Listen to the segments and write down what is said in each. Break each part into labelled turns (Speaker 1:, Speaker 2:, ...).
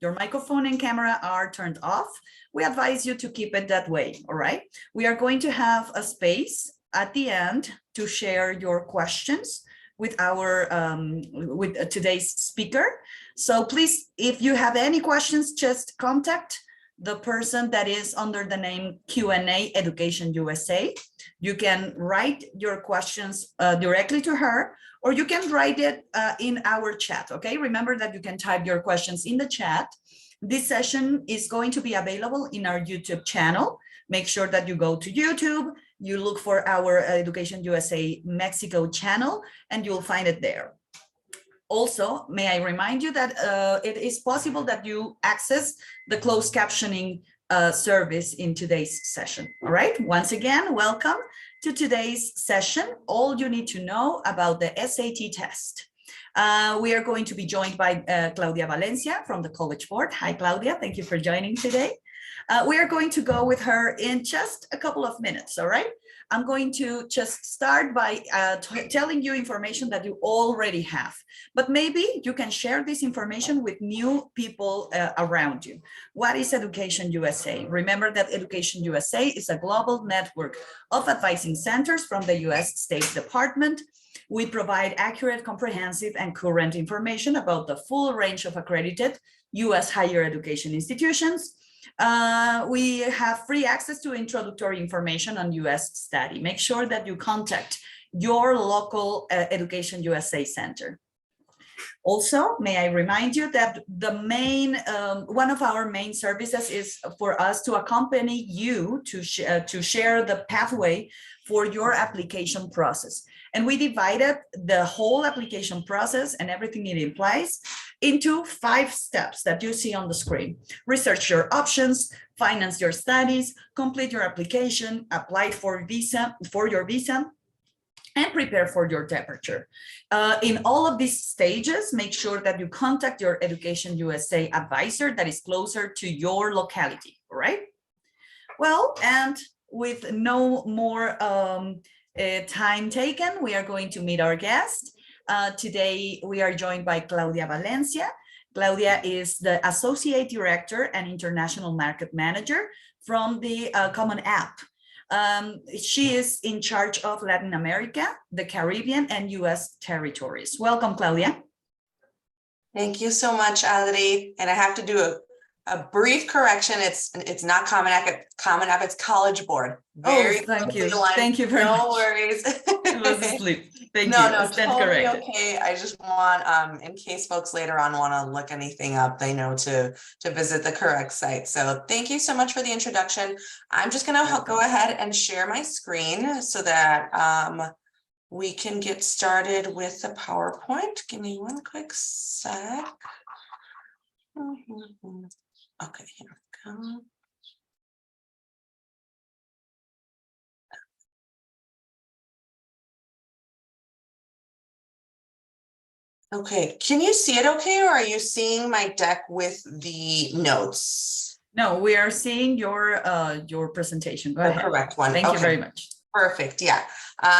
Speaker 1: microphone and camera are turned off, we advise you to keep it that way, all right? We are going to have a space at the end to share your questions with our with today's speaker. So please, if you have any questions, just contact the person that is under the name Q&A Education USA. You can write your questions directly to her, or you can write it in our chat, okay? Remember that you can type your questions in the chat. This session is going to be available in our YouTube channel. Make sure that you go to YouTube, you look for our Education USA Mexico channel, and you'll find it there. Also, may I remind you that it is possible that you access the closed captioning service in today's session. All right, once again, welcome to today's session. All you need to know about the SAT test. We are going to be joined by Claudia Valencia from the College Board. Hi, Claudia, thank you for joining today. We are going to go with her in just a couple of minutes, all right? I'm going to just start by telling you information that you already have, but maybe you can share this information with new people around you. What is Education USA? Remember that Education USA is a global network of advising centers from the US State Department. We provide accurate, comprehensive, and current information about the full range of accredited US higher education institutions. We have free access to introductory information on US study. Make sure that you contact your local Education USA center. Also, may I remind you that the main, one of our main services is for us to accompany you to share the pathway for your application process. And we divided the whole application process and everything it implies into 5 steps that you see on the screen. Research your options, finance your studies, complete your application, apply for your visa, and prepare for your departure. In all of these stages, make sure that you contact your Education USA advisor that is closer to your locality, all right? Well, and with no more time taken, we are going to meet our guest. Today, we are joined by Claudia Valencia. Claudia is the Associate Director and International Market Manager from the Common App. She is in charge of Latin America, the Caribbean, and US territories. Welcome, Claudia.
Speaker 2: Thank you so much, Adri. And I have to do a brief correction. It's not Common App, it's College Board.
Speaker 1: Very thank you. Thank you very much.
Speaker 2: No worries.
Speaker 1: It was asleep. Thank you.
Speaker 2: No, totally okay. I just want, in case folks later on want to look anything up, they know to visit the correct site. So thank you so much for the introduction. I'm just going to go ahead and share my screen so that we can get started with the PowerPoint. Give me one quick sec. Okay, here we go. Okay, can you see it okay, or are you seeing my deck with the notes?
Speaker 1: No, we are seeing your presentation. Go ahead.
Speaker 2: Correct one.
Speaker 1: Thank you very much.
Speaker 2: Perfect. Yeah.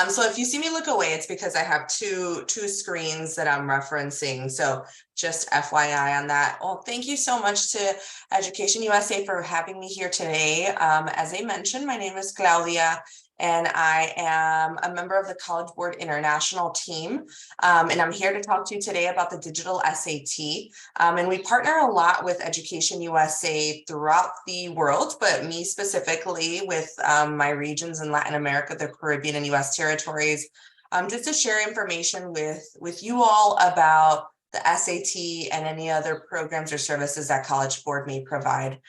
Speaker 2: So if you see me look away, it's because I have two screens that I'm referencing. So just FYI on that. Well, thank you so much to Education USA for having me here today. As I mentioned, my name is Claudia, and I am a member of the College Board International team. And I'm here to talk to you today about the digital SAT. And we partner a lot with Education USA throughout the world, but me specifically with my regions in Latin America, the Caribbean and US territories, just to share information with you all about the SAT and any other programs or services that College Board may provide.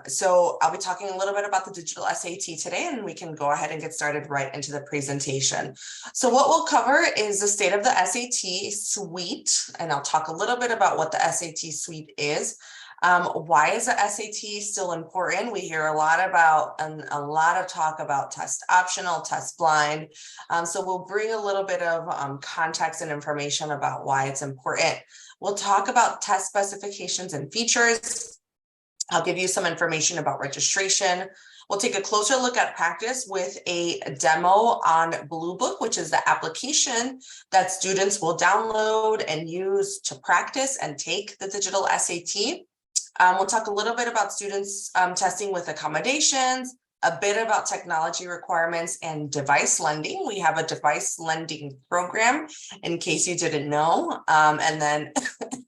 Speaker 2: So I'll be talking a little bit about the digital SAT today, and we can go ahead and get started right into the presentation. So what we'll cover is the state of the SAT suite, and I'll talk a little bit about what the SAT suite is. Why is the SAT still important? We hear a lot of talk about test optional, test blind. So we'll bring a little bit of context and information about why it's important. We'll talk about test specifications and features. I'll give you some information about registration. We'll take a closer look at practice with a demo on Bluebook, which is the application that students will download and use to practice and take the digital SAT. We'll talk a little bit about students testing with accommodations, a bit about technology requirements and device lending. We have a device lending program in case you didn't know. And then,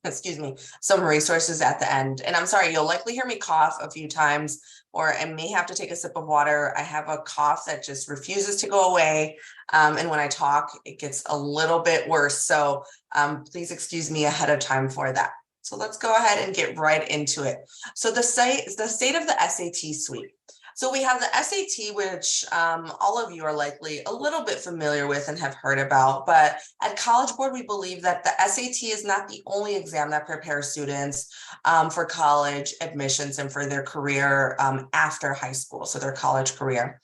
Speaker 2: excuse me, some resources at the end. And I'm sorry, you'll likely hear me cough a few times, or I may have to take a sip of water. I have a cough that just refuses to go away. And when I talk, it gets a little bit worse. So please excuse me ahead of time for that. So let's go ahead and get right into it. So the state of the SAT suite. So we have the SAT, which all of you are likely a little bit familiar with and have heard about, but at College Board, we believe that the SAT is not the only exam that prepares students for college admissions and for their career after high school, so their college career.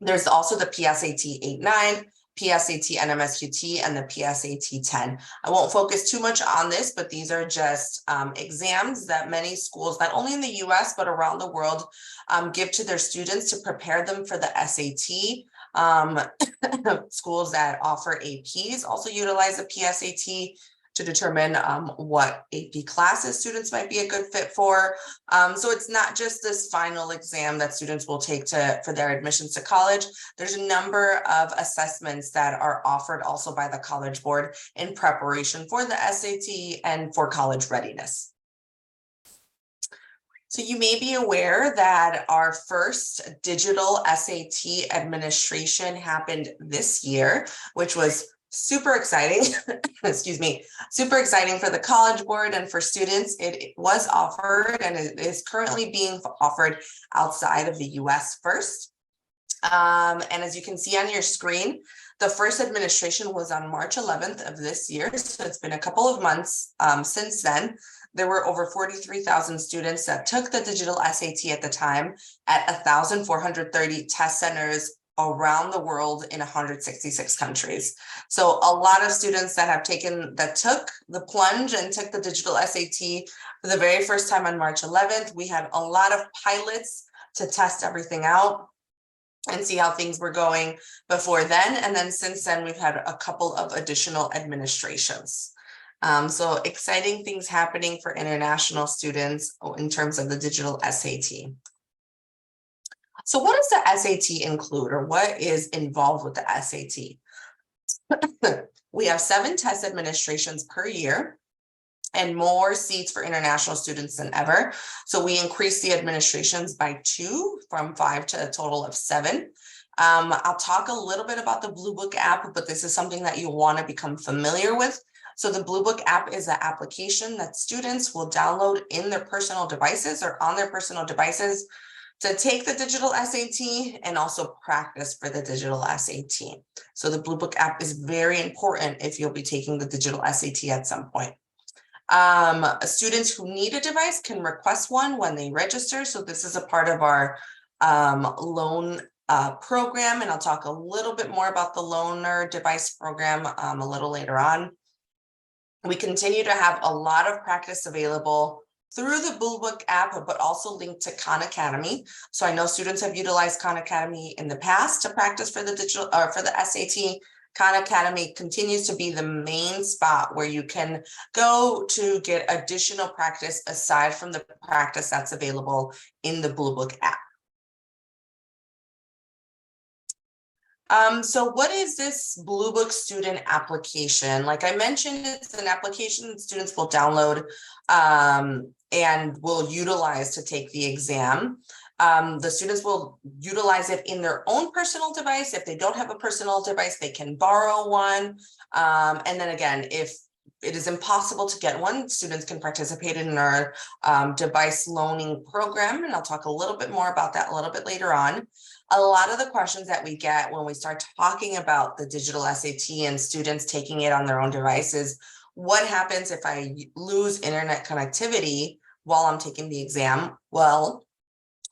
Speaker 2: There's also the PSAT 8-9, PSAT NMSQT, and the PSAT 10. I won't focus too much on this, but these are just exams that many schools, not only in the US, but around the world, give to their students to prepare them for the SAT. Schools that offer APs also utilize the PSAT to determine what AP classes students might be a good fit for. So it's not just this final exam that students will take for their admissions to college. There's a number of assessments that are offered also by the College Board in preparation for the SAT and for college readiness. So you may be aware that our first digital SAT administration happened this year, which was super exciting, excuse me, super exciting for the College Board and for students. It was offered and it is currently being offered outside of the US first. And as you can see on your screen, the first administration was on March 11th of this year. So it's been a couple of months since then. There were over 43,000 students that took the digital SAT at the time at 1,430 test centers around the world in 166 countries. So a lot of students that took the plunge and took the digital SAT for the very first time on March 11th. We had a lot of pilots to test everything out and see how things were going before then. And then since then, we've had a couple of additional administrations. So exciting things happening for international students in terms of the digital SAT. So what does the SAT include, or what is involved with the SAT? We have 7 test administrations per year and more seats for international students than ever. So we increased the administrations by 2 from 5 to a total of 7. I'll talk a little bit about the Bluebook app, but this is something that you want to become familiar with. So the Bluebook app is an application that students will download in their personal devices or on their personal devices to take the digital SAT and also practice for the digital SAT. So the Bluebook app is very important if you'll be taking the digital SAT at some point. Students who need a device can request one when they register. So this is a part of our loan program, and I'll talk a little bit more about the loaner device program a little later on. We continue to have a lot of practice available through the Bluebook app, but also linked to Khan Academy. So I know students have utilized Khan Academy in the past to practice for the digital or for the SAT. Khan Academy continues to be the main spot where you can go to get additional practice aside from the practice that's available in the Bluebook app. So what is this Bluebook student application? Like I mentioned, it's an application that students will download and will utilize to take the exam. The students will utilize it in their own personal device. If they don't have a personal device, they can borrow one. And then again, if it is impossible to get one, students can participate in our device loaning program. And I'll talk a little bit more about that a little bit later on. A lot of the questions that we get when we start talking about the digital SAT and students taking it on their own devices, what happens if I lose internet connectivity while I'm taking the exam? Well,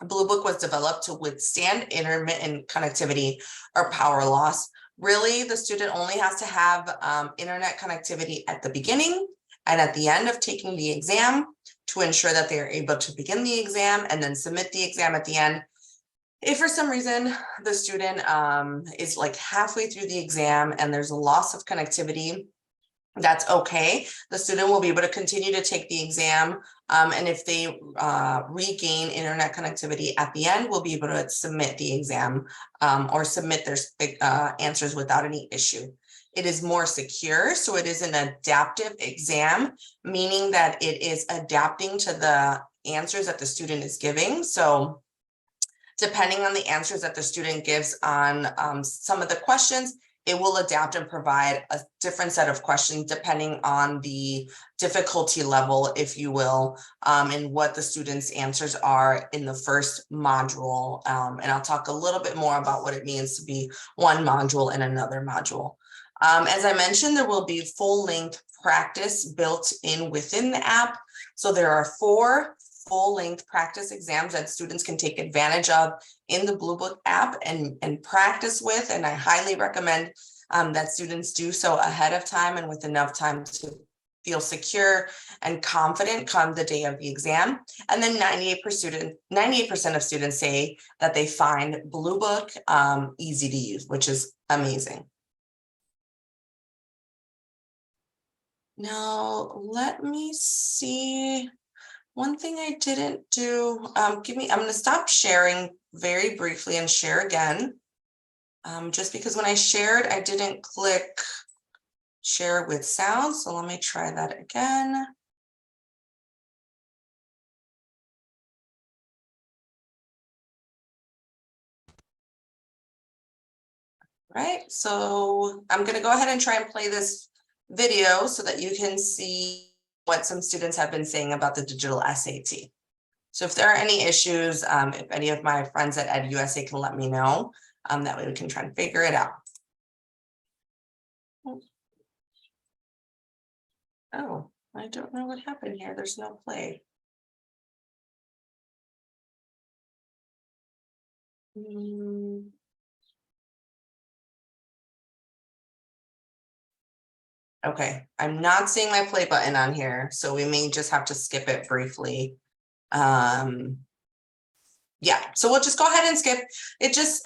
Speaker 2: Bluebook was developed to withstand intermittent connectivity or power loss. Really, the student only has to have internet connectivity at the beginning and at the end of taking the exam to ensure that they are able to begin the exam and then submit the exam at the end. If for some reason the student is like halfway through the exam and there's a loss of connectivity, that's okay. The student will be able to continue to take the exam. And if they regain internet connectivity at the end, we'll be able to submit the exam or submit their answers without any issue. It is more secure, so it is an adaptive exam, meaning that it is adapting to the answers that the student is giving. So depending on the answers that the student gives on some of the questions, it will adapt and provide a different set of questions depending on the difficulty level, if you will, and what the students' answers are in the first module. And I'll talk a little bit more about what it means to be one module in another module. As I mentioned, there will be full-length practice built in within the app. So there are 4 full-length practice exams that students can take advantage of in the Bluebook app and practice with. And I highly recommend that students do so ahead of time and with enough time to feel secure and confident come the day of the exam. And then 98% of students say that they find Bluebook easy to use, which is amazing. Now, let me see. One thing I didn't do, I'm going to stop sharing very briefly and share again. Just because when I shared, I didn't click share with sound. So let me try that again. Right, so I'm going to go ahead and try and play this video so that you can see what some students have been saying about the digital SAT. So if there are any issues, if any of my friends at EdUSA can let me know, that way we can try and figure it out. Oh, I don't know what happened here. There's no play. Okay, I'm not seeing my play button on here, so we may just have to skip it briefly. Yeah, so we'll just go ahead and skip it. Just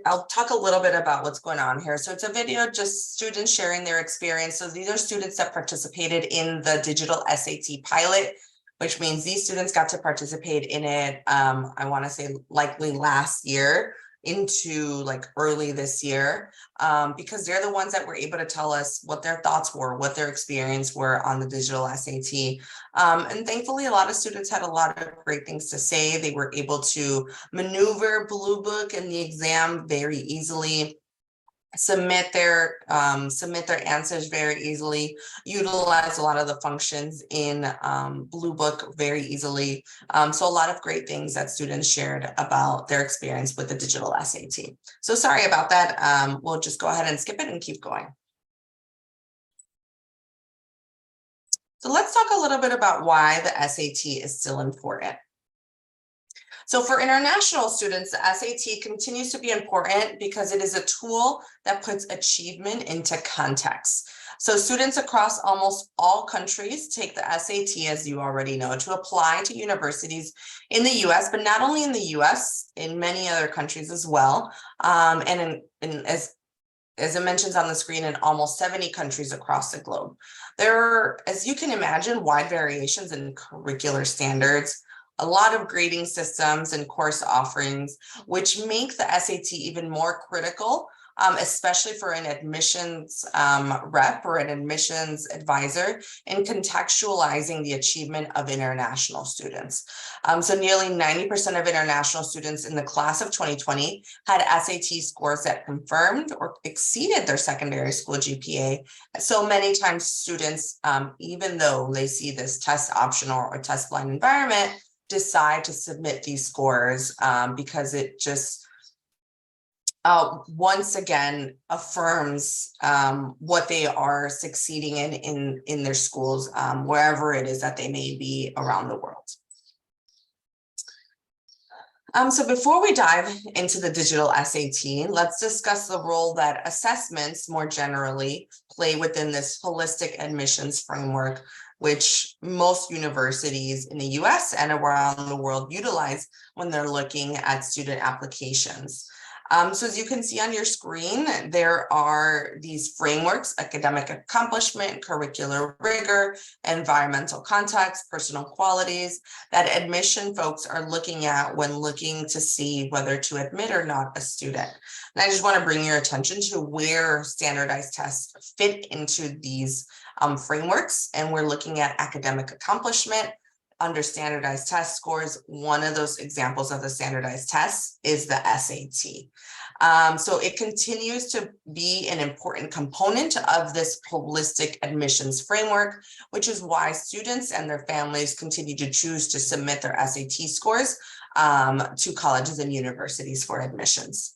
Speaker 2: I'll talk a little bit about what's going on here. So it's a video, just students sharing their experience. So these are students that participated in the digital SAT pilot, which means these students got to participate in it. I want to say likely last year into like early this year, because they're the ones that were able to tell us what their thoughts were, what their experience were on the digital SAT. And thankfully, a lot of students had a lot of great things to say. They were able to maneuver Bluebook in the exam very easily, submit their answers very easily, utilize a lot of the functions in Bluebook very easily. So a lot of great things that students shared about their experience with the digital SAT. So sorry about that. We'll just go ahead and skip it and keep going. So let's talk a little bit about why the SAT is still important. So for international students, the SAT continues to be important because it is a tool that puts achievement into context. So students across almost all countries take the SAT, as you already know, to apply to universities in the US, but not only in the US, in many other countries as well. And as it mentions on the screen, in almost 70 countries across the globe. There are, as you can imagine, wide variations in curricular standards, a lot of grading systems and course offerings, which make the SAT even more critical, especially for an admissions rep or an admissions advisor in contextualizing the achievement of international students. So nearly 90% of international students in the class of 2020 had SAT scores that confirmed or exceeded their secondary school GPA. So many times students, even though they see this test optional or test blind environment, decide to submit these scores because it just once again affirms what they are succeeding in their schools, wherever it is that they may be around the world. So before we dive into the digital SAT, let's discuss the role that assessments more generally play within this holistic admissions framework which most universities in the US and around the world utilize when they're looking at student applications. So as you can see on your screen, there are these frameworks: academic accomplishment, curricular rigor, environmental context, personal qualities, that admission folks are looking at when looking to see whether to admit or not a student. And I just want to bring your attention to where standardized tests fit into these frameworks. And we're looking at academic accomplishment under standardized test scores. One of those examples of the standardized tests is the SAT. So it continues to be an important component of this holistic admissions framework, which is why students and their families continue to choose to submit their SAT scores to colleges and universities for admissions.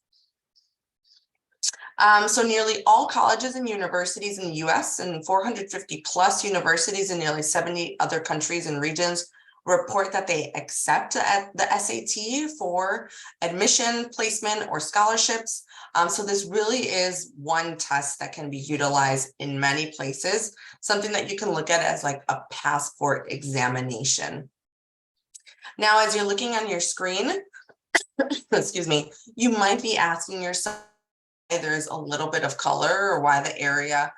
Speaker 2: So nearly all colleges and universities in the US and 450 plus universities in nearly 70 other countries and regions report that they accept the SAT for admission, placement, or scholarships. So this really is one test that can be utilized in many places, something that you can look at as like a passport examination. Now, as you're looking on your screen, excuse me, you might be asking yourself, there's a little bit of color, or why the area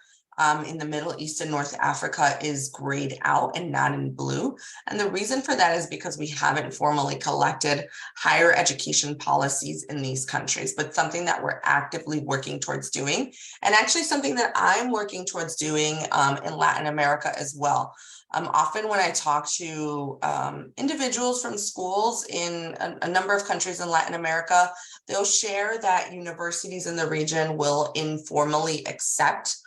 Speaker 2: in the Middle East and North Africa is grayed out and not in blue. And the reason for that is because we haven't formally collected higher education policies in these countries, but something that we're actively working towards doing, and actually something that I'm working towards doing in Latin America as well. Often when I talk to individuals from schools in a number of countries in Latin America, they'll share that universities in the region will informally accept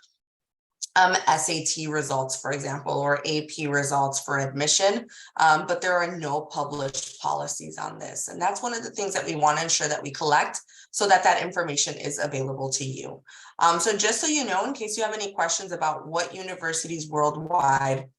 Speaker 2: SAT results, for example, or AP results for admission, but there are no published policies on this. And that's one of the things that we want to ensure that we collect so that that information is available to you. So just so you know, in case you have any questions about what universities worldwide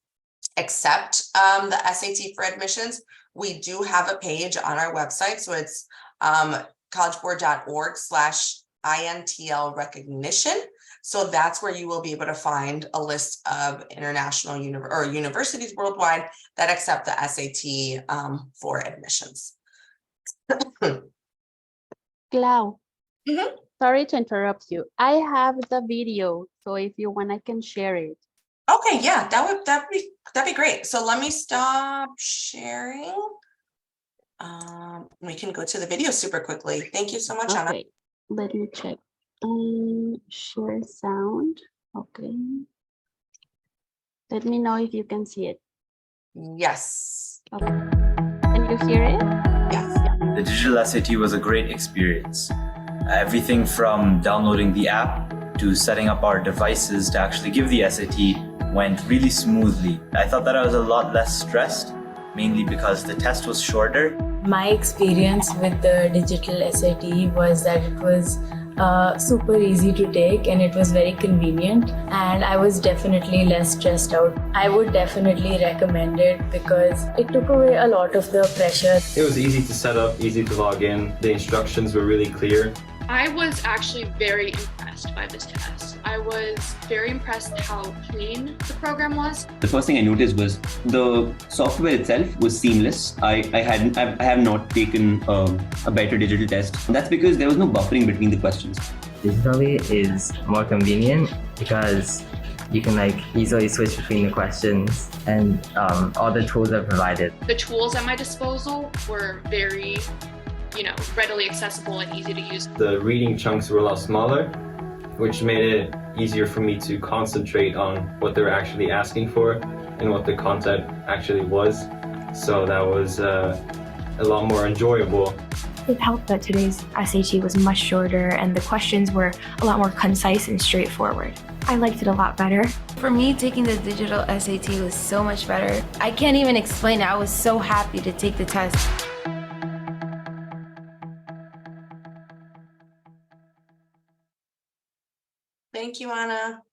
Speaker 2: accept the SAT for admissions, we do have a page on our website. So it's collegeboard.org/INTL recognition. So that's where you will be able to find a list of international universities worldwide that accept the SAT for admissions.
Speaker 3: Clau,
Speaker 2: Mhm.
Speaker 3: sorry to interrupt you. I have the video, so if you want, I can share it.
Speaker 2: Okay, yeah, that'd be great. So let me stop sharing. We can go to the video super quickly. Thank you so much, Anna.
Speaker 3: Okay, let me check. Share sound. Okay. Let me know if you can see it.
Speaker 2: Yes.
Speaker 3: Okay. Can you hear it?
Speaker 2: Yes.
Speaker 4: The digital SAT was a great experience. Everything from downloading the app to setting up our devices to actually give the SAT went really smoothly. I thought that I was a lot less stressed, mainly because the test was shorter.
Speaker 5: My experience with the digital SAT was that it was super easy to take and it was very convenient, and I was definitely less stressed out. I would definitely recommend it because it took away a lot of the pressure.
Speaker 6: It was easy to set up, easy to log in. The instructions were really clear.
Speaker 7: I was actually very impressed by this test. I was very impressed how clean the program was.
Speaker 8: The first thing I noticed was the software itself was seamless. I have not taken a better digital test. That's because there was no buffering between the questions.
Speaker 9: Digitally is more convenient because you can easily switch between the questions, and all the tools are provided.
Speaker 7: The tools at my disposal were very, readily accessible and easy to use.
Speaker 6: The reading chunks were a lot smaller, which made it easier for me to concentrate on what they were actually asking for and what the content actually was. So that was a lot more enjoyable.
Speaker 10: It helped that today's SAT was much shorter and the questions were a lot more concise and straightforward. I liked it a lot better.
Speaker 11: For me, taking the digital SAT was so much better. I can't even explain it. I was so happy to take the test.
Speaker 2: Thank you, Anna.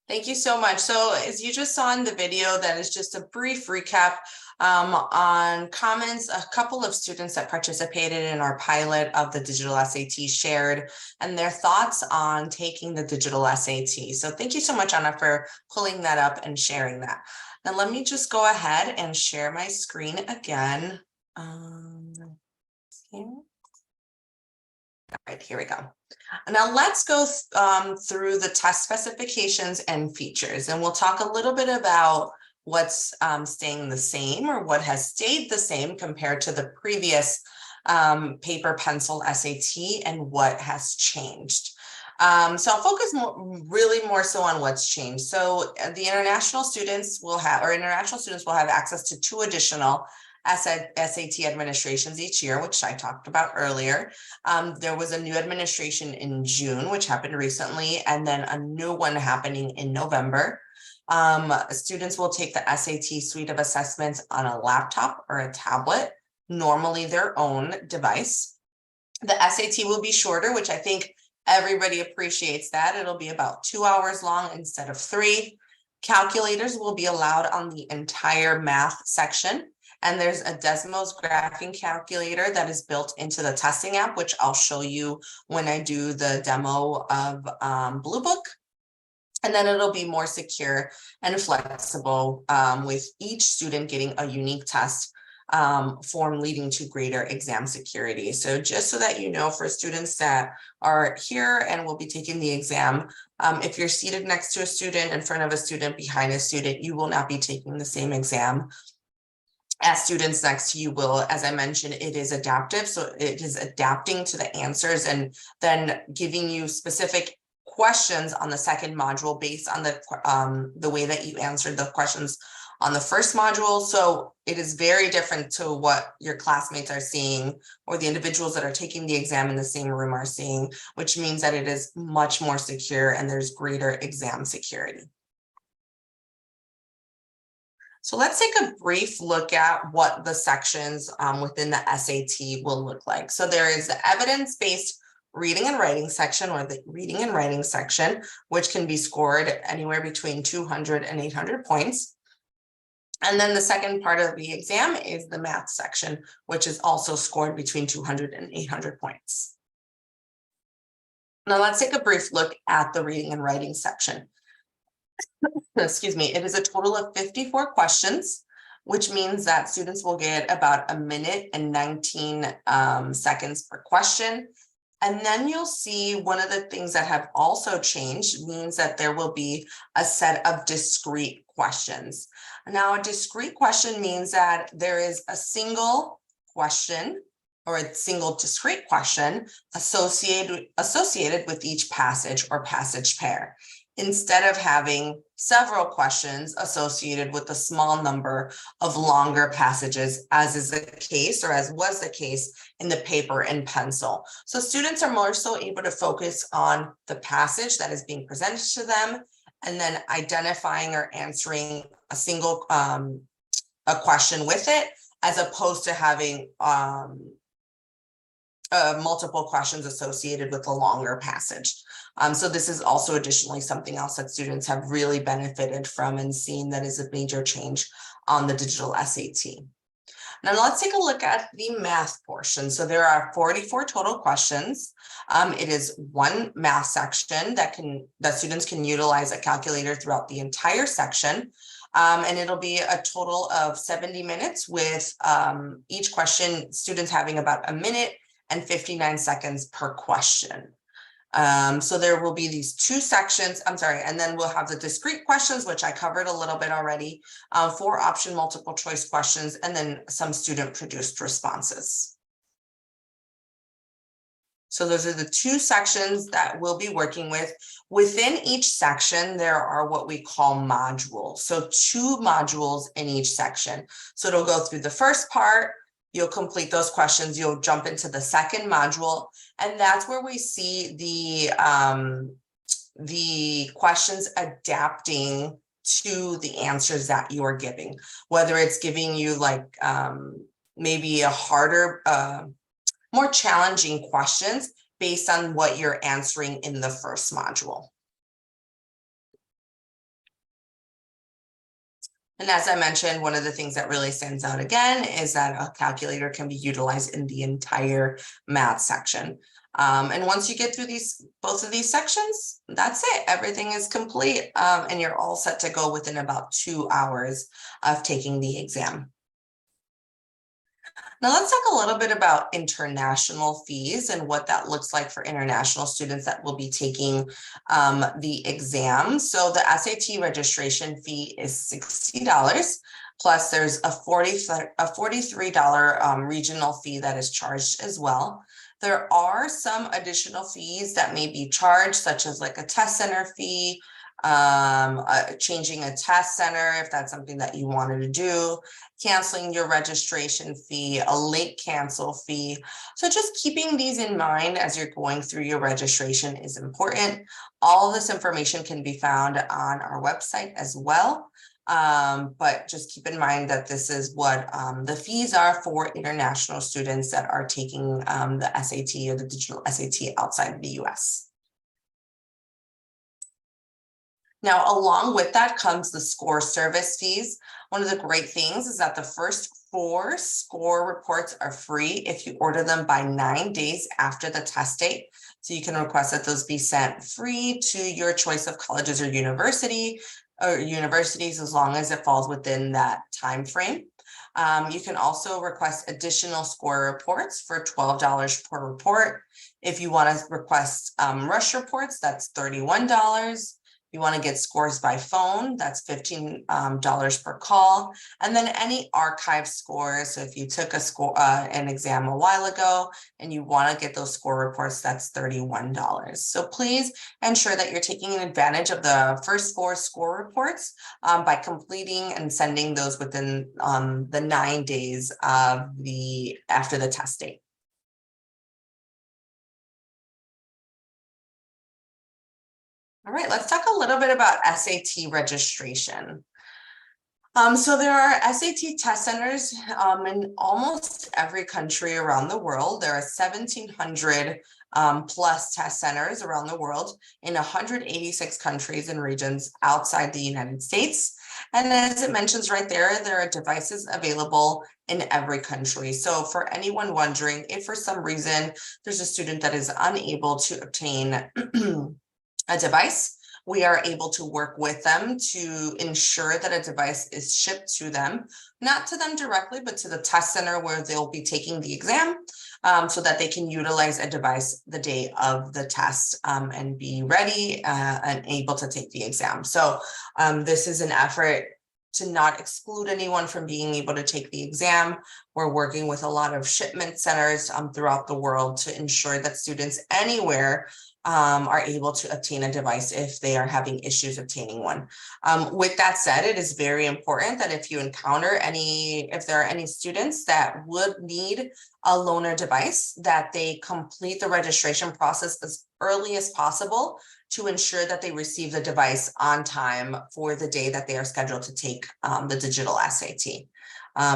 Speaker 2: Thank you so much. So as you just saw in the video, that is just a brief recap on comments a couple of students that participated in our pilot of the digital SAT shared and their thoughts on taking the digital SAT. So thank you so much, Anna, for pulling that up and sharing that. Now let me just go ahead and share my screen again. Here. All right, here we go. Now let's go through the test specifications and features, and we'll talk a little bit about what's staying the same or what has stayed the same compared to the previous paper pencil SAT and what has changed. So I'll focus really more so on what's changed. So the international students will have access to 2 additional SAT administrations each year, which I talked about earlier. There was a new administration in June, which happened recently, and then a new one happening in November. Students will take the SAT suite of assessments on a laptop or a tablet, normally their own device. The SAT will be shorter, which I think everybody appreciates that. It'll be about 2 hours long instead of 3. Calculators will be allowed on the entire math section. And there's a Desmos graphing calculator that is built into the testing app, which I'll show you when I do the demo of Blue Book. And then it'll be more secure and flexible with each student getting a unique test form, leading to greater exam security. So just so that you know, for students that are here and will be taking the exam, if you're seated next to a student, in front of a student, behind a student, you will not be taking the same exam as students next to you will. As I mentioned, it is adaptive, so it is adapting to the answers and then giving you specific questions on the second module based on the way that you answered the questions on the first module. So it is very different to what your classmates are seeing or the individuals that are taking the exam in the same room are seeing, which means that it is much more secure and there's greater exam security. So let's take a brief look at what the sections within the SAT will look like. So there is the evidence-based reading and writing section, or the reading and writing section, which can be scored anywhere between 200 and 800 points. And then the second part of the exam is the math section, which is also scored between 200 and 800 points. Now let's take a brief look at the reading and writing section. Excuse me, it is a total of 54 questions, which means that students will get about 1 minute and 19 seconds per question. And then you'll see one of the things that have also changed means that there will be a set of discrete questions. Now, a discrete question means that there is a single question or a single discrete question associated with each passage or passage pair, instead of having several questions associated with a small number of longer passages, as is the case, or as was the case in the paper and pencil. So students are more so able to focus on the passage that is being presented to them, and then identifying or answering a single a question with it, as opposed to having multiple questions associated with a longer passage. So this is also additionally something else that students have really benefited from and seen that is a major change on the digital SAT. Now let's take a look at the math portion. So there are 44 total questions. It is one math section that students can utilize a calculator throughout the entire section. And it'll be a total of 70 minutes with each question, students having about 1 minute and 59 seconds per question. So there will be these 2 sections, and then we'll have the discrete questions, which I covered a little bit already, 4 option multiple choice questions, and then some student produced responses. So those are the 2 sections that we'll be working with. Within each section, there are what we call modules. So 2 modules in each section. So it'll go through the first part, you'll complete those questions, you'll jump into the second module, and that's where we see the questions adapting to the answers that you are giving, whether it's giving you like maybe a harder, more challenging questions based on what you're answering in the first module. And as I mentioned, one of the things that really stands out again is that a calculator can be utilized in the entire math section. And once you get through both of these sections, that's it. Everything is complete, and you're all set to go within about 2 hours of taking the exam. Now let's talk a little bit about international fees and what that looks like for international students that will be taking the exam. So the SAT registration fee is $60, plus there's a $43 regional fee that is charged as well. There are some additional fees that may be charged, such as like a test center fee, changing a test center if that's something that you wanted to do, canceling your registration fee, a late cancel fee. So just keeping these in mind as you're going through your registration is important. All this information can be found on our website as well. But just keep in mind that this is what the fees are for international students that are taking the SAT or the digital SAT outside the US. Now, along with that comes the score service fees. One of the great things is that the first 4 score reports are free if you order them by 9 days after the test date. So you can request that those be sent free to your choice of colleges or universities as long as it falls within that time frame. You can also request additional score reports for $12 per report. If you want to request rush reports, that's $31. You want to get scores by phone, that's $15 per call. And then any archive scores. So if you took an exam a while ago and you want to get those score reports, that's $31. So please ensure that you're taking advantage of the first 4 score reports by completing and sending those within the 9 days of after the test date. All right, let's talk a little bit about SAT registration. So there are SAT test centers in almost every country around the world. There are 1,700 plus test centers around the world in 186 countries and regions outside the United States. And as it mentions right there, there are devices available in every country. So for anyone wondering if for some reason there's a student that is unable to obtain a device, we are able to work with them to ensure that a device is shipped to them, not to them directly, but to the test center where they'll be taking the exam, so that they can utilize a device the day of the test and be ready and able to take the exam. So this is an effort to not exclude anyone from being able to take the exam. We're working with a lot of shipment centers throughout the world to ensure that students anywhere are able to obtain a device if they are having issues obtaining one. With that said, it is very important that if you encounter if there are any students that would need a loaner device, that they complete the registration process as early as possible to ensure that they receive the device on time for the day that they are scheduled to take the digital SAT.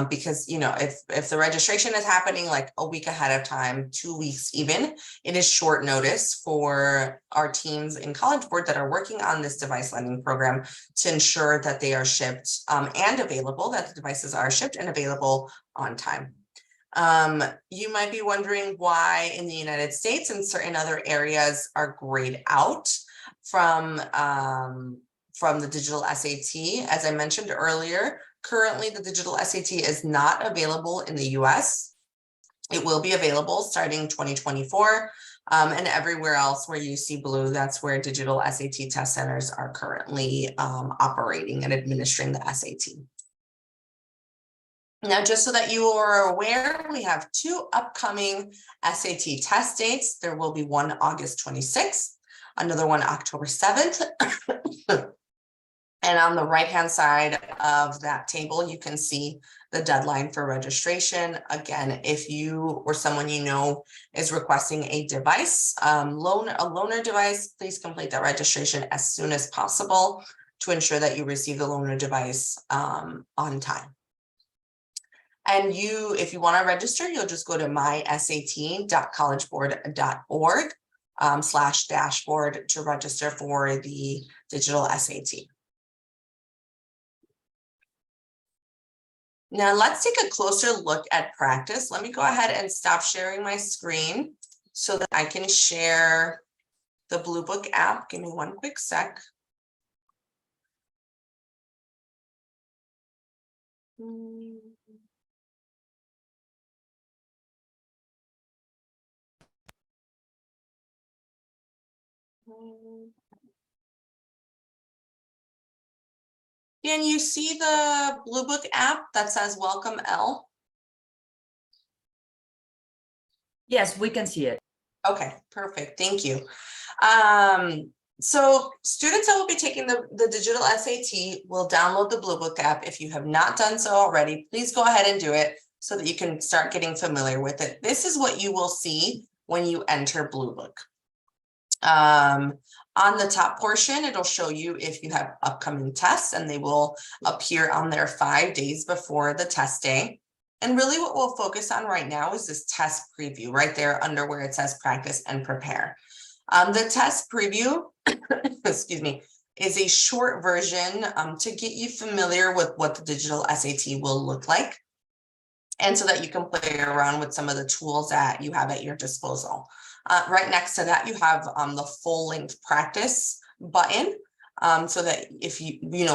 Speaker 2: Because, you know, if the registration is happening like a week ahead of time, 2 weeks even, it is short notice for our teams in College Board that are working on this device lending program to ensure that they are shipped and available, that the devices are shipped and available on time. You might be wondering why in the United States and certain other areas are grayed out from the digital SAT. As I mentioned earlier, currently the digital SAT is not available in the US. It will be available starting 2024, and everywhere else where you see blue, that's where digital SAT test centers are currently operating and administering the SAT. Now, just so that you are aware, we have 2 upcoming SAT test dates. There will be one August 26th, another one October 7th. And on the right-hand side of that table, you can see the deadline for registration. Again, if you or someone you know is requesting a device, a loaner device, please complete that registration as soon as possible to ensure that you receive the loaner device on time. And if you want to register, you'll just go to mysat.collegeboard.org/dashboard to register for the digital SAT. Now let's take a closer look at practice. Let me go ahead and stop sharing my screen so that I can share the Blue Book app. Give me one quick sec. Can you see the Blue Book app that says Welcome L?
Speaker 1: Yes, we can see it.
Speaker 2: Okay, perfect. Thank you. So students that will be taking the digital SAT will download the Blue Book app. If you have not done so already, please go ahead and do it so that you can start getting familiar with it. This is what you will see when you enter Blue Book. On the top portion, it'll show you if you have upcoming tests, and they will appear on there 5 days before the test day. And really what we'll focus on right now is this test preview right there under where it says practice and prepare. The test preview, excuse me, is a short version to get you familiar with what the digital SAT will look like, and so that you can play around with some of the tools that you have at your disposal. Right next to that, you have the full length practice button, so that if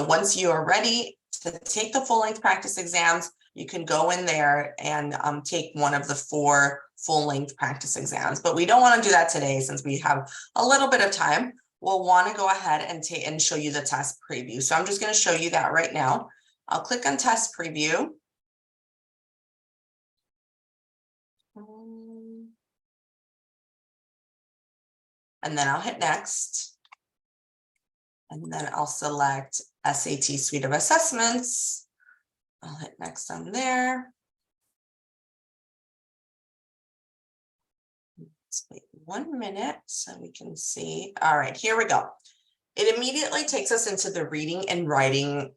Speaker 2: once you are ready to take the full length practice exams, you can go in there and take one of the 4 full length practice exams. But we don't want to do that today since we have a little bit of time. We'll want to go ahead and show you the test preview. So I'm just going to show you that right now. I'll click on test preview. And then I'll hit next. And then I'll select SAT Suite of Assessments. I'll hit next on there. Let's wait 1 minute so we can see. All right, here we go. It immediately takes us into the reading and writing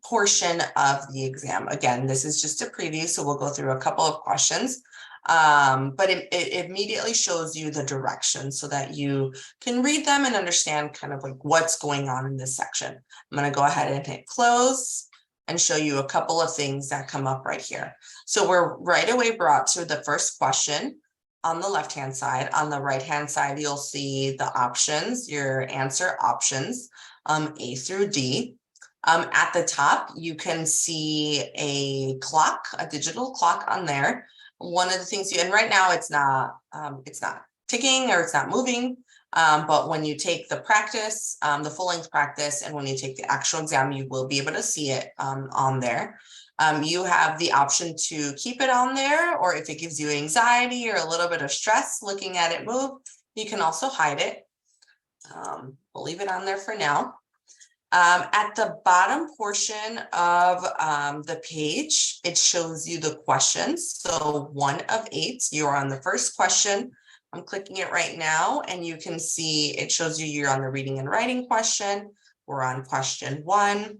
Speaker 2: portion of the exam. Again, this is just a preview, so we'll go through a couple of questions. But it immediately shows you the directions so that you can read them and understand kind of like what's going on in this section. I'm going to go ahead and hit close and show you a couple of things that come up right here. So we're right away brought to the first question on the left-hand side. On the right-hand side, you'll see the options, your answer options, A through D. At the top, you can see a clock, a digital clock on there. One of the things and right now it's not ticking or it's not moving. But when you take the practice, the full length practice, and when you take the actual exam, you will be able to see it on there. You have the option to keep it on there, or if it gives you anxiety or a little bit of stress looking at it move, you can also hide it. We'll leave it on there for now. At the bottom portion of the page, it shows you the questions. So 1 of 8, you're on the first question. I'm clicking it right now, and you can see it shows you you're on the reading and writing question. We're on question 1.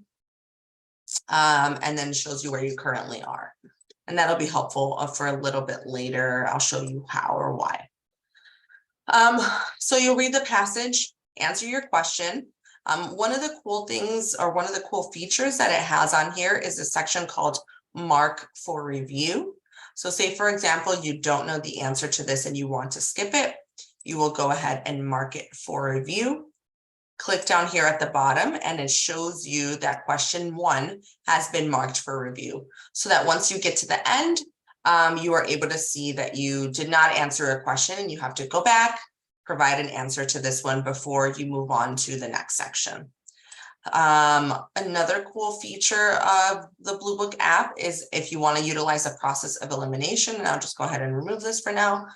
Speaker 2: And then it shows you where you currently are. And that'll be helpful for a little bit later. I'll show you how or why. So you'll read the passage, answer your question. One of the cool things, or one of the cool features that it has on here, is a section called Mark for Review. So say, for example, you don't know the answer to this and you want to skip it, you will go ahead and mark it for review. Click down here at the bottom and it shows you that question 1 has been marked for review. So that once you get to the end, you are able to see that you did not answer a question and you have to go back, provide an answer to this one before you move on to the next section. Another cool feature of the Blue Book app is if you want to utilize a process of elimination, and I'll just go ahead and remove this for now.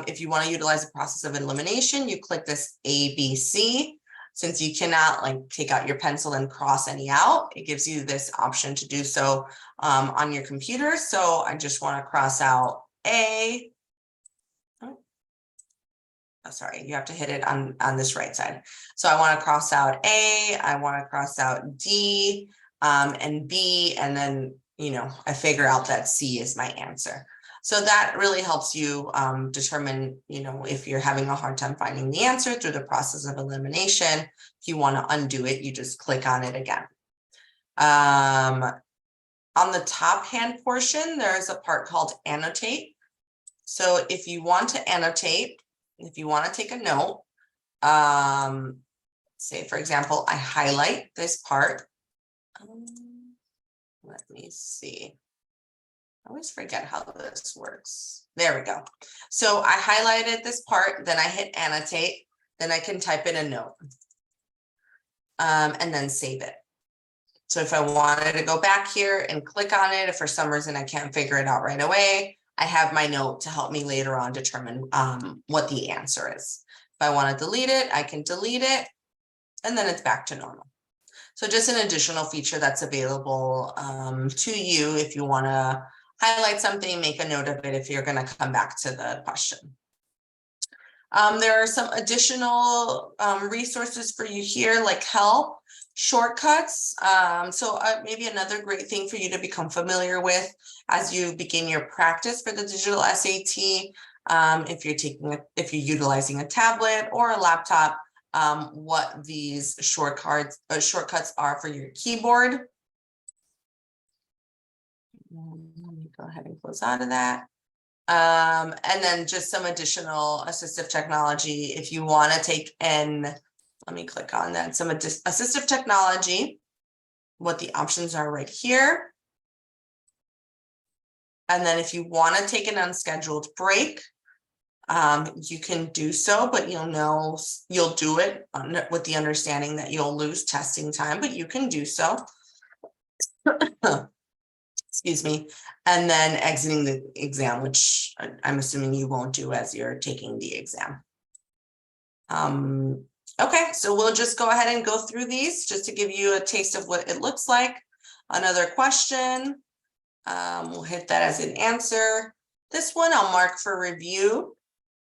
Speaker 2: If you want to utilize a process of elimination, you click this ABC. Since you cannot like take out your pencil and cross any out, it gives you this option to do so on your computer. So I just want to cross out A. Oh, sorry, you have to hit it on this right side. So I want to cross out A, I want to cross out D and B, and then, I figure out that C is my answer. So that really helps you determine, if you're having a hard time finding the answer through the process of elimination. If you want to undo it, you just click on it again. On the top hand portion, there's a part called annotate. So if you want to annotate, if you want to take a note, say for example, I highlight this part. Let me see. I always forget how this works. There we go. So I highlighted this part, then I hit annotate, then I can type in a note and then save it. So if I wanted to go back here and click on it, if for some reason I can't figure it out right away, I have my note to help me later on determine what the answer is. If I want to delete it, I can delete it, and then it's back to normal. So just an additional feature that's available to you if you want to highlight something, make a note of it if you're going to come back to the question. There are some additional resources for you here, like help, shortcuts. Maybe another great thing for you to become familiar with as you begin your practice for the digital SAT. If you're utilizing a tablet or a laptop, what these shortcuts are for your keyboard. Let me go ahead and close out of that. And then just some additional assistive technology. If you want to take in, let me click on that, some assistive technology, what the options are right here. And then if you want to take an unscheduled break, you can do so, but you'll do it with the understanding that you'll lose testing time, but you can do so. Excuse me. And then exiting the exam, which I'm assuming you won't do as you're taking the exam. Okay, so we'll just go ahead and go through these just to give you a taste of what it looks like. Another question, we'll hit that as an answer. This one I'll mark for review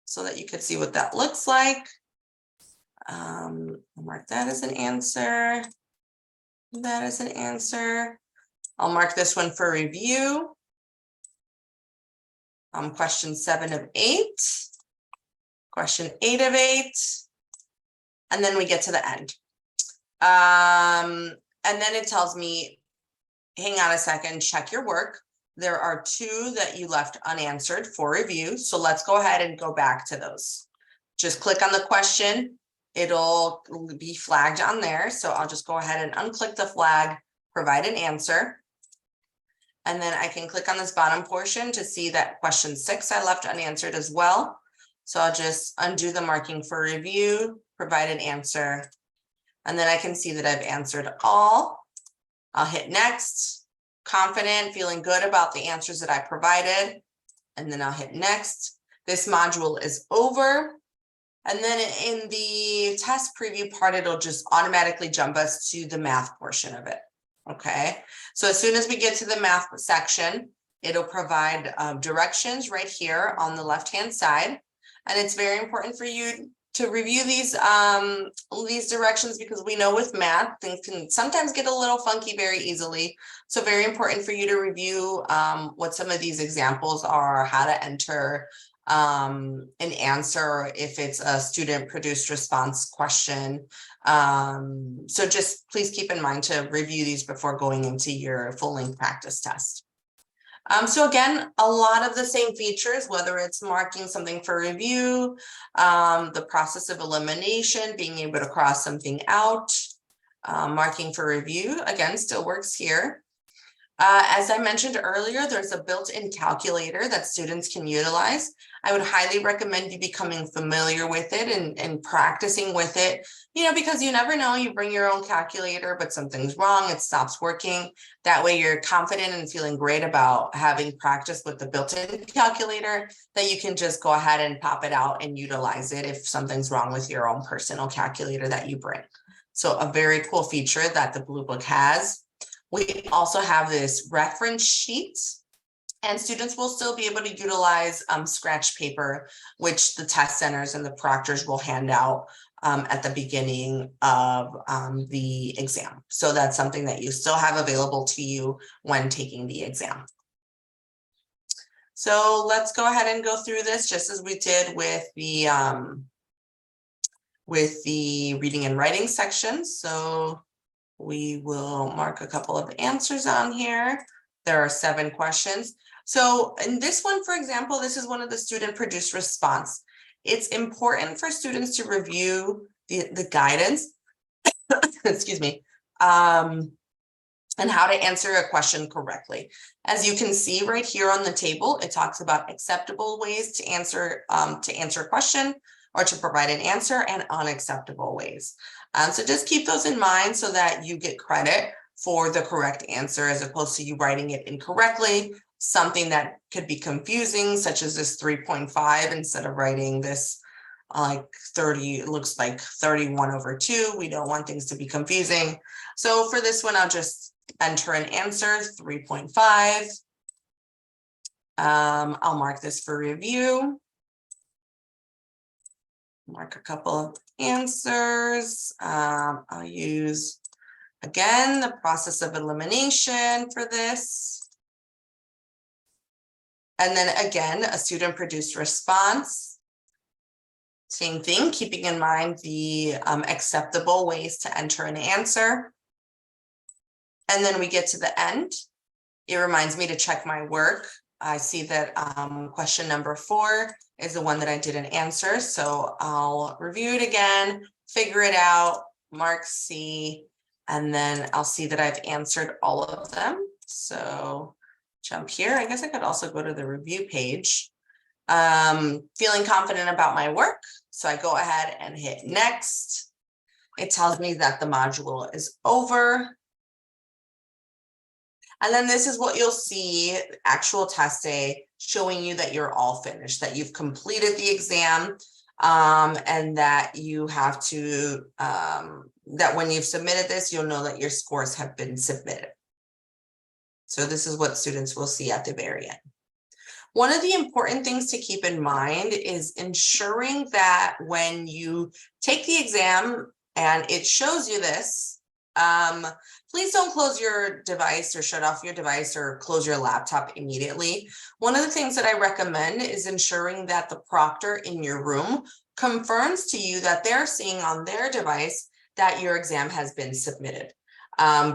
Speaker 2: so that you can see what that looks like. I'll mark that as an answer. That is an answer. I'll mark this one for review. Question 7 of 8. Question 8 of 8. And then we get to the end. And then it tells me, hang on a second, check your work. There are 2 that you left unanswered for review. So let's go ahead and go back to those. Just click on the question. It'll be flagged on there. So I'll just go ahead and unclick the flag, provide an answer. And then I can click on this bottom portion to see that question 6 I left unanswered as well. So I'll just undo the marking for review, provide an answer. And then I can see that I've answered all. I'll hit next, confident, feeling good about the answers that I provided. And then I'll hit next. This module is over. And then in the test preview part, it'll just automatically jump us to the math portion of it. Okay, so as soon as we get to the math section, it'll provide directions right here on the left-hand side. And it's very important for you to review these directions because we know with math, things can sometimes get a little funky very easily. So very important for you to review what some of these examples are, how to enter an answer if it's a student produced response question. So just please keep in mind to review these before going into your full length practice test. So again, a lot of the same features, whether it's marking something for review, the process of elimination, being able to cross something out, marking for review, again, still works here. As I mentioned earlier, there's a built-in calculator that students can utilize. I would highly recommend you becoming familiar with it and practicing with it, because you never know, you bring your own calculator, but something's wrong, it stops working. That way you're confident and feeling great about having practiced with the built-in calculator that you can just go ahead and pop it out and utilize it if something's wrong with your own personal calculator that you bring. So a very cool feature that the Blue Book has. We also have this reference sheet, and students will still be able to utilize scratch paper, which the test centers and the proctors will hand out at the beginning of the exam. So that's something that you still have available to you when taking the exam. So let's go ahead and go through this just as we did with the reading and writing section. So we will mark a couple of answers on here. There are 7 questions. So in this one, for example, this is one of the student produced response. It's important for students to review the guidance, excuse me, and how to answer a question correctly. As you can see right here on the table, it talks about acceptable ways to answer a question or to provide an answer, and unacceptable ways. So just keep those in mind so that you get credit for the correct answer as opposed to you writing it incorrectly. Something that could be confusing, such as this 3.5, instead of writing this like 30, it looks like 31/2. We don't want things to be confusing. So for this one, I'll just enter an answer, 3.5. I'll mark this for review. Mark a couple of answers. I'll use, again, the process of elimination for this. And then again, a student produced response. Same thing, keeping in mind the acceptable ways to enter an answer. And then we get to the end. It reminds me to check my work. I see that question number 4 is the one that I didn't answer. So I'll review it again, figure it out, mark C, and then I'll see that I've answered all of them. So jump here. I guess I could also go to the review page. Feeling confident about my work. So I go ahead and hit next. It tells me that the module is over. And then this is what you'll see, actual test day, showing you that you're all finished, that you've completed the exam, and that you have to, that when you've submitted this, you'll know that your scores have been submitted. So this is what students will see at the very end. One of the important things to keep in mind is ensuring that when you take the exam and it shows you this, please don't close your device or shut off your device or close your laptop immediately. One of the things that I recommend is ensuring that the proctor in your room confirms to you that they're seeing on their device that your exam has been submitted.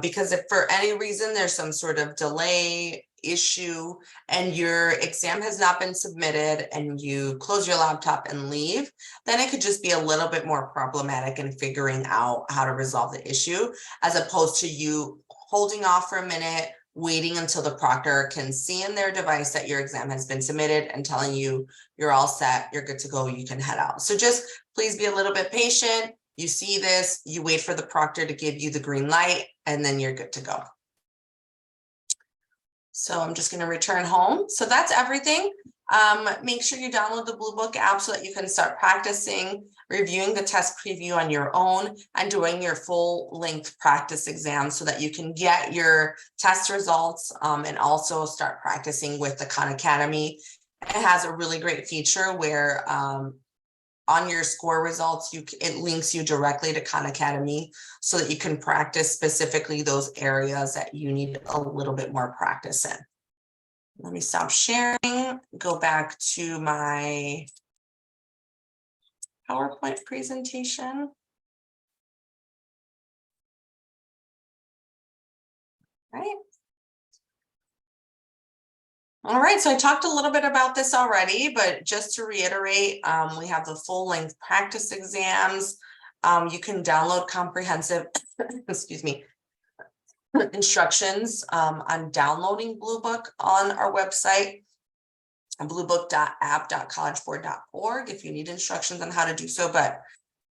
Speaker 2: Because if for any reason there's some sort of delay issue and your exam has not been submitted and you close your laptop and leave, then it could just be a little bit more problematic in figuring out how to resolve the issue, as opposed to you holding off for a minute, waiting until the proctor can see in their device that your exam has been submitted and telling you you're all set, you're good to go, you can head out. So just please be a little bit patient. You see this, you wait for the proctor to give you the green light, and then you're good to go. So I'm just going to return home. So that's everything. Make sure you download the Blue Book app so that you can start practicing, reviewing the test preview on your own, and doing your full length practice exam so that you can get your test results and also start practicing with the Khan Academy. It has a really great feature where on your score results, it links you directly to Khan Academy so that you can practice specifically those areas that you need a little bit more practice in. Let me stop sharing, go back to my PowerPoint presentation. Right. All right, so I talked a little bit about this already, but just to reiterate, we have the full length practice exams. You can download comprehensive, excuse me, instructions on downloading Blue Book on our website, bluebook.app.collegeboard.org, if you need instructions on how to do so. But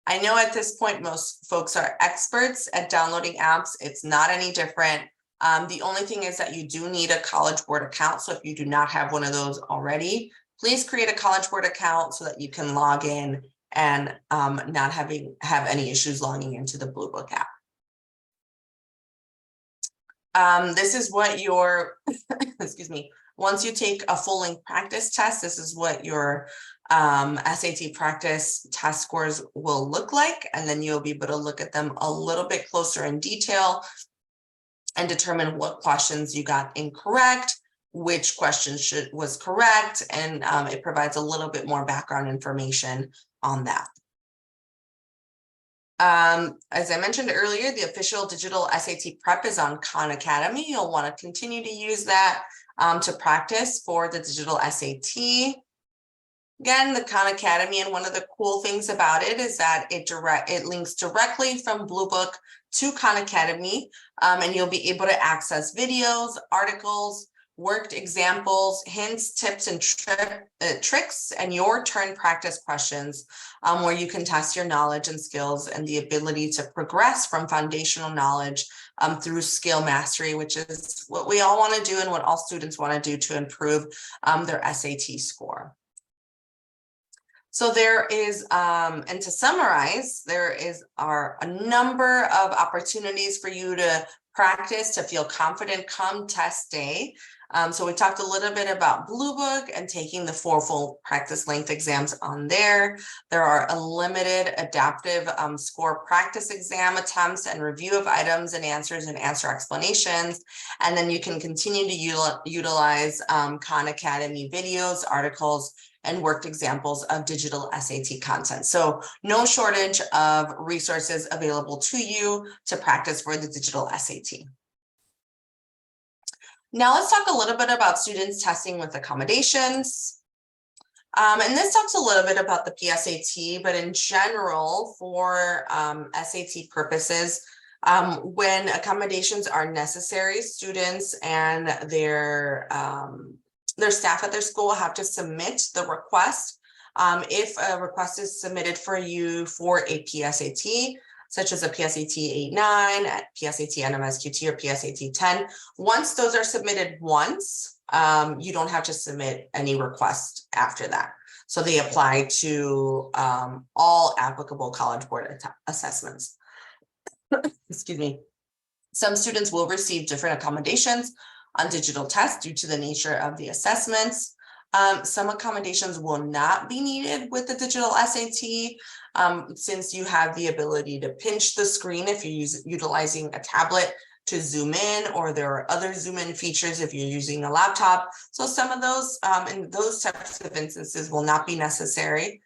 Speaker 2: I know at this point, most folks are experts at downloading apps. It's not any different. The only thing is that you do need a College Board account. So if you do not have one of those already, please create a College Board account so that you can log in and not have any issues logging into the Blue Book app. This is what your, excuse me, once you take a full length practice test, this is what your SAT practice test scores will look like. And then you'll be able to look at them a little bit closer in detail and determine what questions you got incorrect, which question was correct, and it provides a little bit more background information on that. As I mentioned earlier, the official digital SAT prep is on Khan Academy. You'll want to continue to use that to practice for the digital SAT. Again, the Khan Academy, and one of the cool things about it is that it links directly from Blue Book to Khan Academy, and you'll be able to access videos, articles, worked examples, hints, tips, and tricks, and your turn practice questions, where you can test your knowledge and skills and the ability to progress from foundational knowledge through skill mastery, which is what we all want to do and what all students want to do to improve their SAT score. So there is, and to summarize, there is a number of opportunities for you to practice, to feel confident come test day. So we talked a little bit about Blue Book and taking the 4 full practice length exams on there. There are unlimited adaptive score practice exam attempts and review of items and answers and answer explanations. And then you can continue to utilize Khan Academy videos, articles, and worked examples of digital SAT content. So no shortage of resources available to you to practice for the digital SAT. Now let's talk a little bit about students testing with accommodations. And this talks a little bit about the PSAT, but in general for SAT purposes, when accommodations are necessary, students and their staff at their school have to submit the request. If a request is submitted for you for a PSAT, such as a PSAT 8-9, PSAT NMSQT, or PSAT 10, once those are submitted once, you don't have to submit any request after that. So they apply to all applicable College Board assessments. Excuse me. Some students will receive different accommodations on digital tests due to the nature of the assessments. Some accommodations will not be needed with the digital SAT, since you have the ability to pinch the screen if you're utilizing a tablet to zoom in, or there are other zoom in features if you're using a laptop. So some of those, in those types of instances, will not be necessary.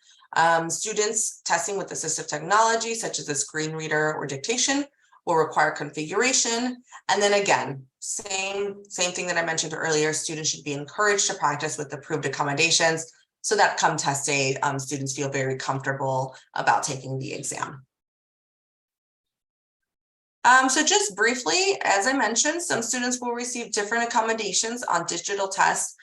Speaker 2: Students testing with assistive technology, such as a screen reader or dictation, will require configuration. And then again, same thing that I mentioned earlier, students should be encouraged to practice with approved accommodations so that come test day, students feel very comfortable about taking the exam. So just briefly, as I mentioned, some students will receive different accommodations on digital tests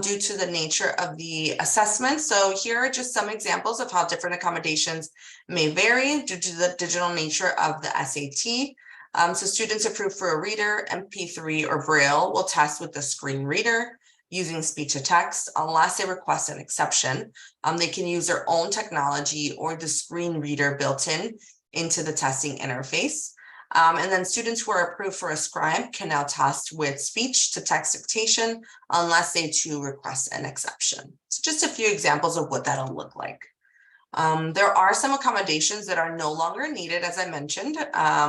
Speaker 2: due to the nature of the assessment. So here are just some examples of how different accommodations may vary due to the digital nature of the SAT. So students approved for a reader, MP3, or Braille will test with the screen reader using speech to text unless they request an exception. They can use their own technology or the screen reader built into the testing interface. And then students who are approved for a scribe can now test with speech to text dictation unless they too request an exception. So just a few examples of what that'll look like. There are some accommodations that are no longer needed, as I mentioned,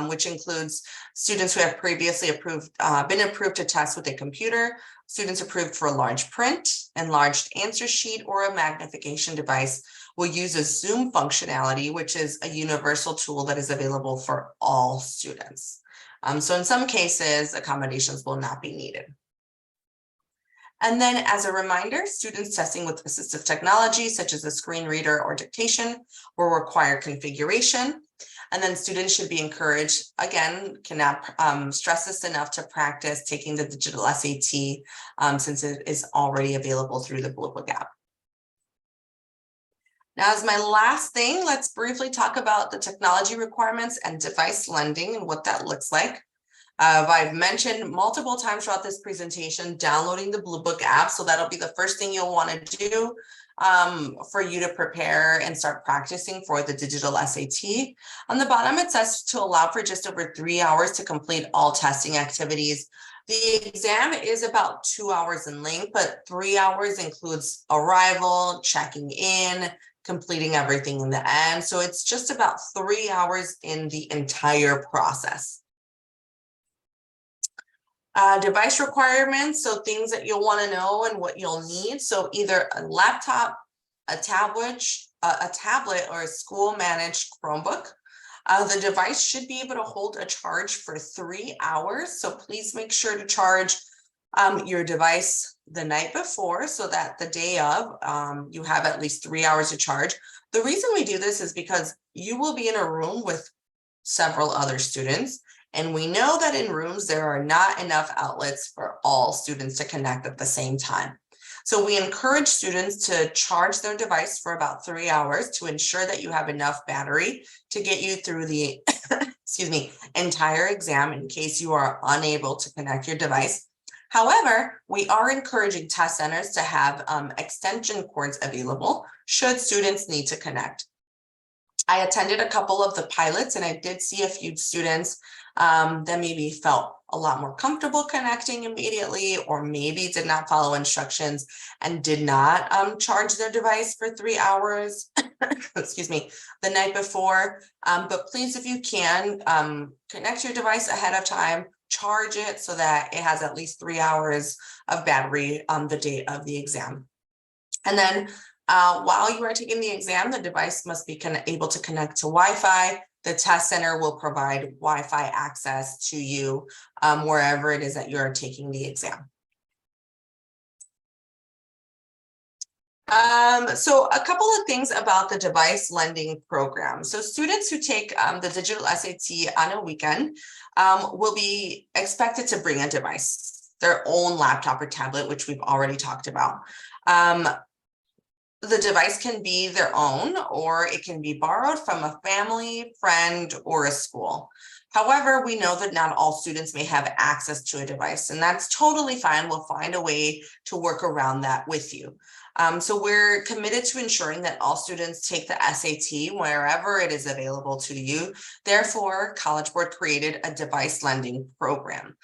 Speaker 2: which includes students who have previously been approved to test with a computer, students approved for a large print, enlarged answer sheet, or a magnification device will use a Zoom functionality, which is a universal tool that is available for all students. So in some cases, accommodations will not be needed. And then as a reminder, students testing with assistive technology, such as a screen reader or dictation, will require configuration. And then students should be encouraged, again, cannot stress this enough, to practice taking the digital SAT since it is already available through the Blue Book app. Now, as my last thing, let's briefly talk about the technology requirements and device lending and what that looks like. I've mentioned multiple times throughout this presentation, downloading the Blue Book app. So that'll be the first thing you'll want to do for you to prepare and start practicing for the digital SAT. On the bottom, it says to allow for just over 3 hours to complete all testing activities. The exam is about 2 hours in length, but 3 hours includes arrival, checking in, completing everything in the end. So it's just about 3 hours in the entire process. Device requirements, so things that you'll want to know and what you'll need. So either a laptop, a tablet, or a school managed Chromebook. The device should be able to hold a charge for 3 hours. So please make sure to charge your device the night before so that the day of you have at least 3 hours to charge. The reason we do this is because you will be in a room with several other students. And we know that in rooms, there are not enough outlets for all students to connect at the same time. So we encourage students to charge their device for about 3 hours to ensure that you have enough battery to get you through the excuse me, entire exam in case you are unable to connect your device. However, we are encouraging test centers to have extension cords available should students need to connect. I attended a couple of the pilots and I did see a few students that maybe felt a lot more comfortable connecting immediately, or maybe did not follow instructions and did not charge their device for 3 hours, excuse me, the night before. But please, if you can, connect your device ahead of time, charge it so that it has at least 3 hours of battery on the day of the exam. And then while you are taking the exam, the device must be able to connect to Wi-Fi. The test center will provide Wi-Fi access to you wherever it is that you're taking the exam. So a couple of things about the device lending program. So students who take the digital SAT on a weekend will be expected to bring a device, their own laptop or tablet, which we've already talked about. The device can be their own, or it can be borrowed from a family, friend, or a school. However, we know that not all students may have access to a device, and that's totally fine. We'll find a way to work around that with you. So we're committed to ensuring that all students take the SAT wherever it is available to you. Therefore, College Board created a device lending program.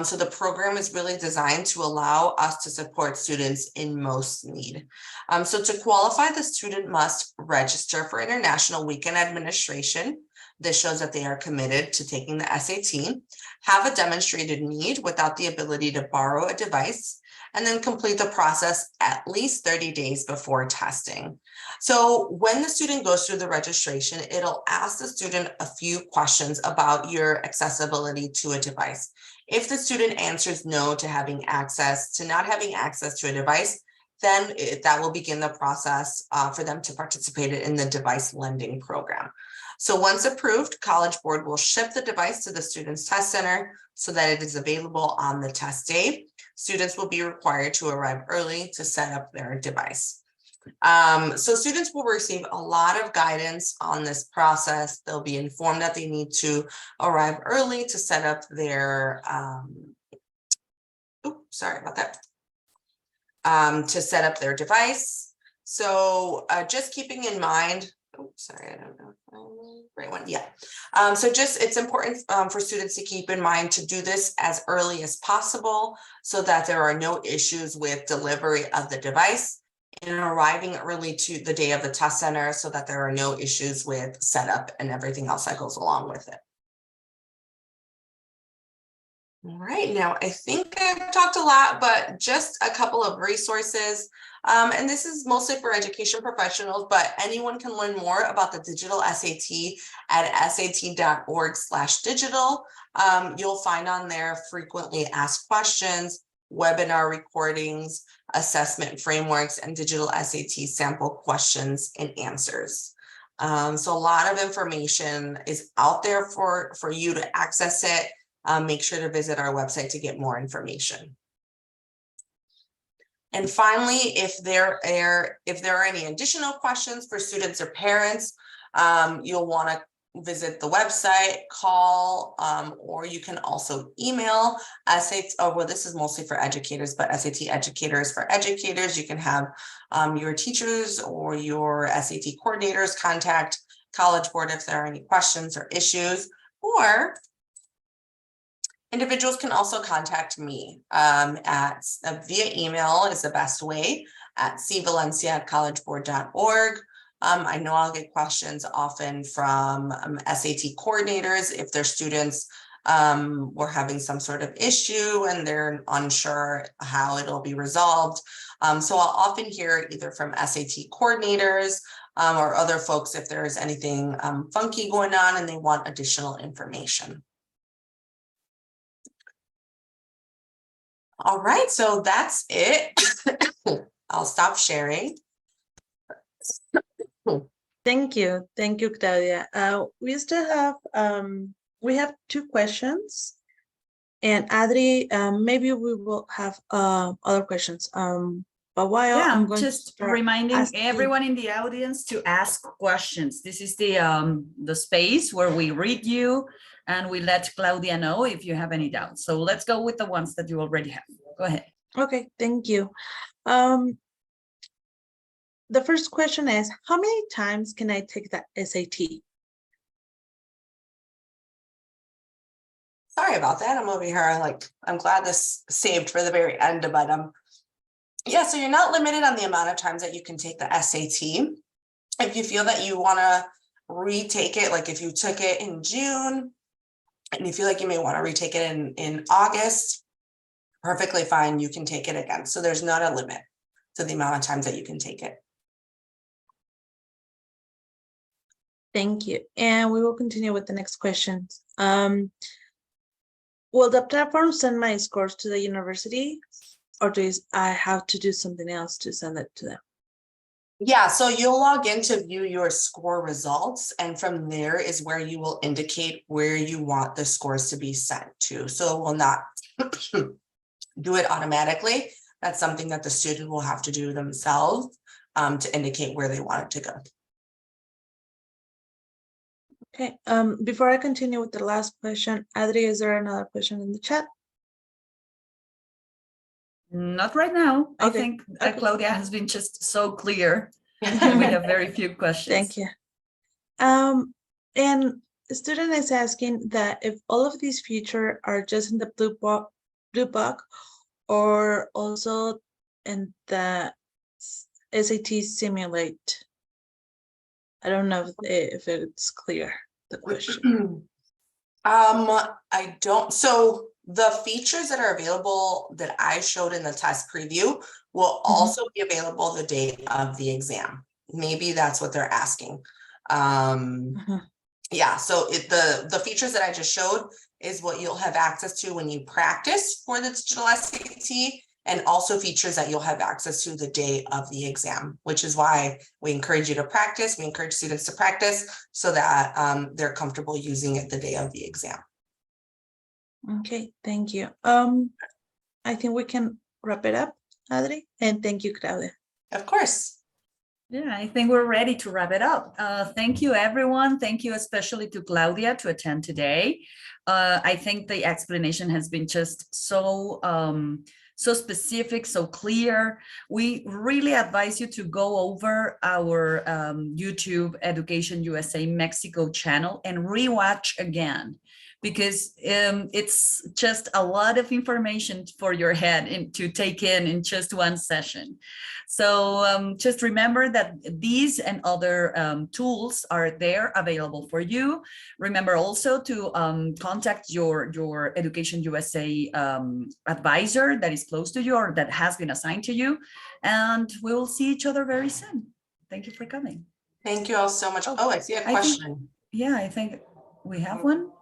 Speaker 2: So the program is really designed to allow us to support students in most need. So to qualify, the student must register for International Weekend Administration. This shows that they are committed to taking the SAT, have a demonstrated need without the ability to borrow a device, and then complete the process at least 30 days before testing. So when the student goes through the registration, it'll ask the student a few questions about your accessibility to a device. If the student answers no to having access, to not having access to a device, then that will begin the process for them to participate in the device lending program. So once approved, College Board will ship the device to the student's test center so that it is available on the test day. Students will be required to arrive early to set up their device. So students will receive a lot of guidance on this process. They'll be informed that they need to arrive early to set up their, sorry about that, to set up their device. So just keeping in mind, sorry, I don't know. Right one, yeah. So just it's important for students to keep in mind to do this as early as possible so that there are no issues with delivery of the device, and arriving early to the day of the test center so that there are no issues with setup and everything else that goes along with it. All right, now I think I've talked a lot, but just a couple of resources. And this is mostly for education professionals, but anyone can learn more about the digital SAT at sat.org/digital. You'll find on there frequently asked questions, webinar recordings, assessment frameworks, and digital SAT sample questions and answers. So a lot of information is out there for you to access it. Make sure to visit our website to get more information. And finally, if there are any additional questions for students or parents, you'll want to visit the website, call, or you can also email SAT. Oh, well, this is mostly for educators, but SAT educators for educators. You can have your teachers or your SAT coordinators contact College Board if there are any questions or issues, or individuals can also contact me via email is the best way at cvalencia@collegeboard.org. I know I'll get questions often from SAT coordinators if their students were having some sort of issue and they're unsure how it'll be resolved. So I'll often hear either from SAT coordinators or other folks if there's anything funky going on and they want additional information. All right, so that's it. I'll stop sharing.
Speaker 12: Thank you, Claudia. We still have we have 2 questions, and Adri, maybe we will have other questions. But while I'm going
Speaker 1: just
Speaker 12: to start
Speaker 1: reminding
Speaker 12: asking-
Speaker 1: everyone in the audience to ask questions. This is the space where we read you and we let Claudia know if you have any doubts. So let's go with the ones that you already have. Go ahead.
Speaker 12: Okay, thank you. The first question is, how many times can I take the SAT?
Speaker 2: Sorry about that. I'm over here like, I'm glad this saved for the very end, but yeah, so you're not limited on the amount of times that you can take the SAT. If you feel that you want to retake it, like if you took it in June and you feel like you may want to retake it in August, perfectly fine, you can take it again. So there's not a limit to the amount of times that you can take it.
Speaker 12: Thank you. And we will continue with the next questions. Will the platform send my scores to the university, or do I have to do something else to send it to them?
Speaker 2: Yeah, so you'll log in to view your score results, and from there is where you will indicate where you want the scores to be sent to. So it will not do it automatically. That's something that the student will have to do themselves to indicate where they want it to go.
Speaker 12: Okay, before I continue with the last question, Adri, is there another question in the chat?
Speaker 1: Not right now. I
Speaker 12: Okay.
Speaker 1: think
Speaker 12: Okay.
Speaker 1: Claudia has been just so clear. And we have very few questions.
Speaker 12: Thank you. And the student is asking that if all of these features are just in the blue book, or also in the SAT Simulate. I don't know if it's clear, the question.
Speaker 2: I don't, so the features that are available that I showed in the test preview will also be available the day of the exam. Maybe that's what they're asking. Yeah, so the features that I just showed is what you'll have access to when you practice for the digital SAT, and also features that you'll have access to the day of the exam, which is why we encourage you to practice. We encourage students to practice so that they're comfortable using it the day of the exam.
Speaker 12: Okay, thank you. I think we can wrap it up, Adri, and thank you, Claudia.
Speaker 2: Of course.
Speaker 1: Yeah, I think we're ready to wrap it up. Thank you, everyone. Thank you especially to Claudia to attend today. I think the explanation has been just so specific, so clear. We really advise you to go over our YouTube Education USA Mexico channel and rewatch again, because it's just a lot of information for your head to take in just one session. So just remember that these and other tools are there available for you. Remember also to contact your Education USA advisor that is close to you or that has been assigned to you. And we will see each other very soon. Thank you for coming.
Speaker 2: Thank you all so much. Oh, I see a question.
Speaker 1: I think we have one.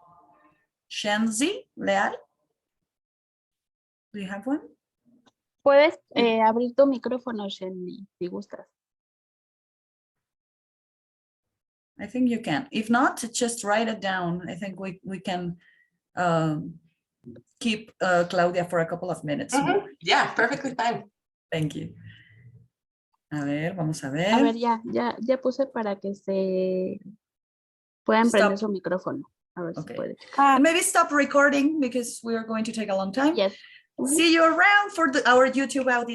Speaker 1: Shenzi Leal, do you have one?
Speaker 3: Puedes abrir tu micrófono, Shenzi, si gustas.
Speaker 1: I think you can. If not, just write it down. I think we can keep Claudia for a couple of minutes.
Speaker 2: Yeah, perfectly fine.
Speaker 1: Thank you. A ver, vamos a ver.
Speaker 3: A ver, ya puse para que se puedan prender su micrófono. A ver si puede.
Speaker 1: And maybe stop recording because we are going to take a long time.
Speaker 3: Yes.
Speaker 1: See you around for our YouTube audience.